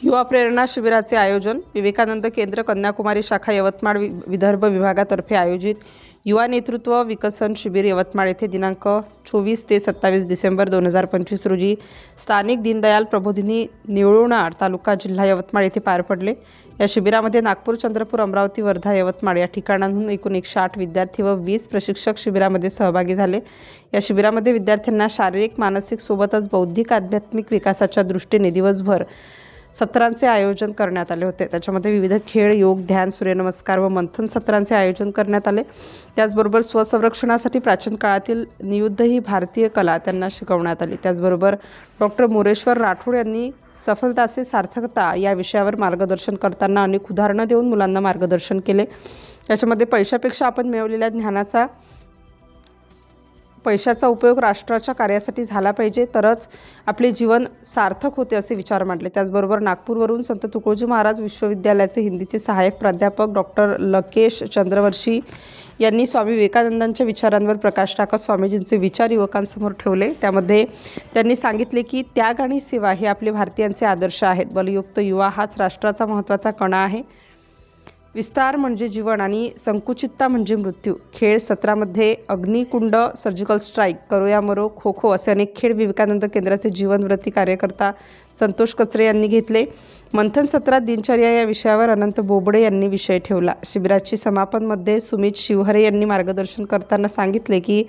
युवा प्रेरणा शिबिराचे आयोजन विवेकानंद केंद्र कन्याकुमारी शाखा यवतमाळ विदर्भ विभागातर्फे आयोजित युवा नेतृत्व विकसन शिबिर यवतमाळ येथे दिनांक 24 ते 27 डिसेंबर 2025 रोजी स्थानिक दीनदयाल प्रबोधिनी निवळुणाड तालुका जिल्हा यवतमाळ येथे पार पडले। या शिबिरामध्ये नागपूर, चंद्रपूर, अमरावती, वर्धा, यवतमाळ या ठिकाणांहून एकूण 108 विद्यार्थी व 20 प्रशिक्षक शिबिरामध्ये सहभागी झाले। या शिबिरामध्ये विद्यार्थ्यांना शारीरिक, मानसिक सोबतच बौद्धिक, आध्यात्मिक विकासाच्या दृष्टीने दिवसभर सत्रांचे आयोजन करण्यात आले होते। त्याच्यामध्ये विविध खेळ, योग, ध्यान, सूर्यनमस्कार व मंथन सत्रांचे आयोजन करण्यात आले। त्याचबरोबर स्वसंरक्षणासाठी प्राचीन काळातील नियुद्ध ही भारतीय कला त्यांना शिकवण्यात आली। त्याचबरोबर डॉक्टर मोरेश्वर राठोड यांनी सफलता से सार्थकता या विषयावर मार्गदर्शन करताना अनेक उदाहरणं देऊन मुलांना मार्गदर्शन केले। याच्यामध्ये पैशापेक्षा आपण मिळवलेल्या पैशाचा उपयोग राष्ट्राच्या कार्यासाठी झाला पाहिजे, तरच आपले जीवन सार्थक होते असे विचार मांडले। त्याचबरोबर नागपूरवरून संत तुकडोजी महाराज विश्वविद्यालयाचे हिंदीचे सहाय्यक प्राध्यापक डॉक्टर लकेश चंद्रवर्षी यांनी स्वामी विवेकानंदांच्या विचारांवर प्रकाश टाकत स्वामीजींचे विचार युवकांसमोर ठेवले। त्यामध्ये त्यांनी सांगितले की त्याग आणि सेवा हे आपले भारतीयांचे आदर्श आहेत। बलयुक्त युवा हाच राष्ट्राचा महत्त्वाचा कणा आहे। विस्तार म्हणजे जीवन आणि संकुचितता म्हणजे मृत्यू। खेळ सत्रामध्ये अग्निकुंड, सर्जिकल स्ट्राईक, करो या मरो, खो खो असे अनेक खेळ विवेकानंद केंद्राचे जीवनव्रती कार्यकर्ता संतोष कचरे यांनी घेतले। मंथन सत्रात दिनचर्या या विषयावर अनंत बोबडे यांनी विषय ठेवला। शिबिराची समापनमध्ये सुमित शिवहरे यांनी मार्गदर्शन करताना सांगितले की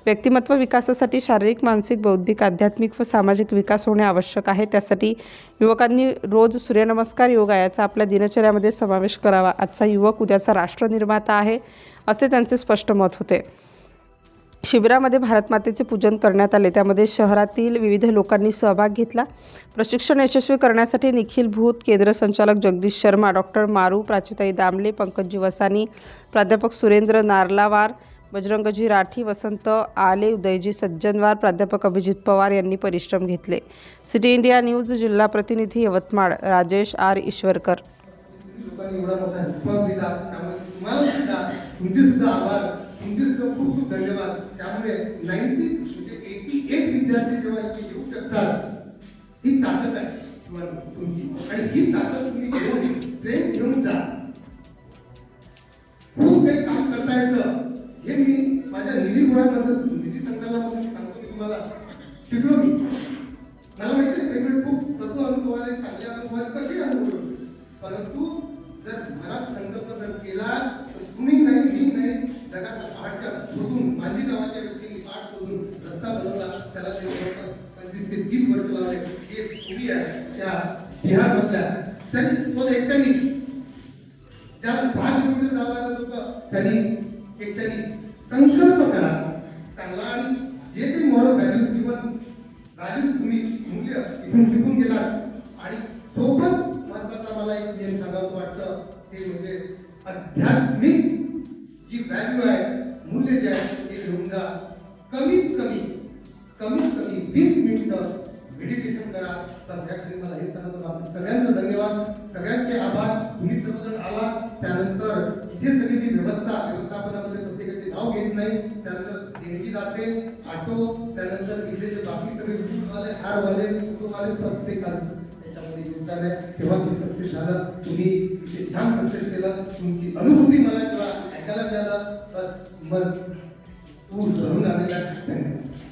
व्यक्तिमत्व विकासासाठी शारीरिक, मानसिक, बौद्धिक, आध्यात्मिक व सामाजिक विकास होणे आवश्यक आहे। त्यासाठी युवकांनी रोज सूर्यनमस्कार, योगा याचा आपल्या दिनचर्यामध्ये समावेश करावा। आजचा युवक उद्याचा राष्ट्रनिर्माता आहे असे त्यांचे स्पष्ट मत होते। शिबिरामध्ये भारतमातेचे पूजन करण्यात आले। त्यामध्ये शहरातील विविध लोकांनी सहभाग घेतला। प्रशिक्षण यशस्वी करण्यासाठी निखिल भूत, केंद्र संचालक जगदीश शर्मा, डॉक्टर मारू, प्राचीताई दामले, पंकजी वसानी, प्राध्यापक सुरेंद्र नारलावार, बजरंगजी राठी, वसंत आले, उदयजी सज्जनवार, प्राध्यापक अभिजित पवार यांनी परिश्रम घेतले। सिटी इंडिया न्यूज जिल्हा प्रतिनिधी यवतमाळ राजेश आर ईश्वरकर। खूप खूप धन्यवाद। त्यामुळे 88 विद्यार्थी जेव्हा येऊ शकतात ही ताकद आहे तुमची, आणि ही ताकद तुम्ही ट्रेन घेऊन जा। खूप काही काम करता येतं हे मी माझ्या निधी संकलनामधून सांगतो की तुम्हाला शिकलो मी। मला माहिती आहे वेगळे खूप प्रभू अनुभव आले, चांगले अनुभव आले, कसे अनुभव, परंतु जर मनात संकल्प जर केला तर तुम्ही नाही, मी नाही, जगात पहाटच्या शोधून माझी नावाच्या व्यक्तीने पाठ शोधून रस्ता बनवला, त्याला ते 25 ते 30 वर्ष लावले। एक स्टोरी आहे त्या बिहारमधल्या, त्यांनी एकट्याने ज्याला 6 किलोमीटर जावं लागत होतं, त्यांनी एकट्याने संकल्प करा चांगला, आणि जे ते मॉरल व्हॅल्यूज, जीवन व्हॅल्यूज तुम्ही मूल्य इथून शिकून गेलात। आणि सोबत महत्वाचा मला एक नियम सांगावं वाटतं ते म्हणजे आध्यात्मिक जी व्हॅल्यू आहे, मूल्य जे आहे ते घेऊन जा। कमीत कमी 20 मिनिटं मेडिटेशन करा। तर त्यासाठी मला हे सांगतो, आपले सगळ्यांचा धन्यवाद, सगळ्यांचे आभार। तुम्ही सर्वजण आला, त्यानंतर इथे सगळी जी व्यवस्थापनामध्ये प्रत्येकाचे नाव घेत नाही, त्यानंतर देणगी जाते, ऑटो, त्यानंतर इथे जे बाकी सगळे फूडवाले, हारवाले, फोटोवाले, प्रत्येकाचं त्याच्यामध्ये योगदान आहे। तेव्हा तुम्ही सक्सेस झालं, तुम्ही इथे छान सक्सेस केलं, तुमची अनुभूती मला जेव्हा ऐकायला मिळालं, बस मग तू धरून आलेला। धन्यवाद।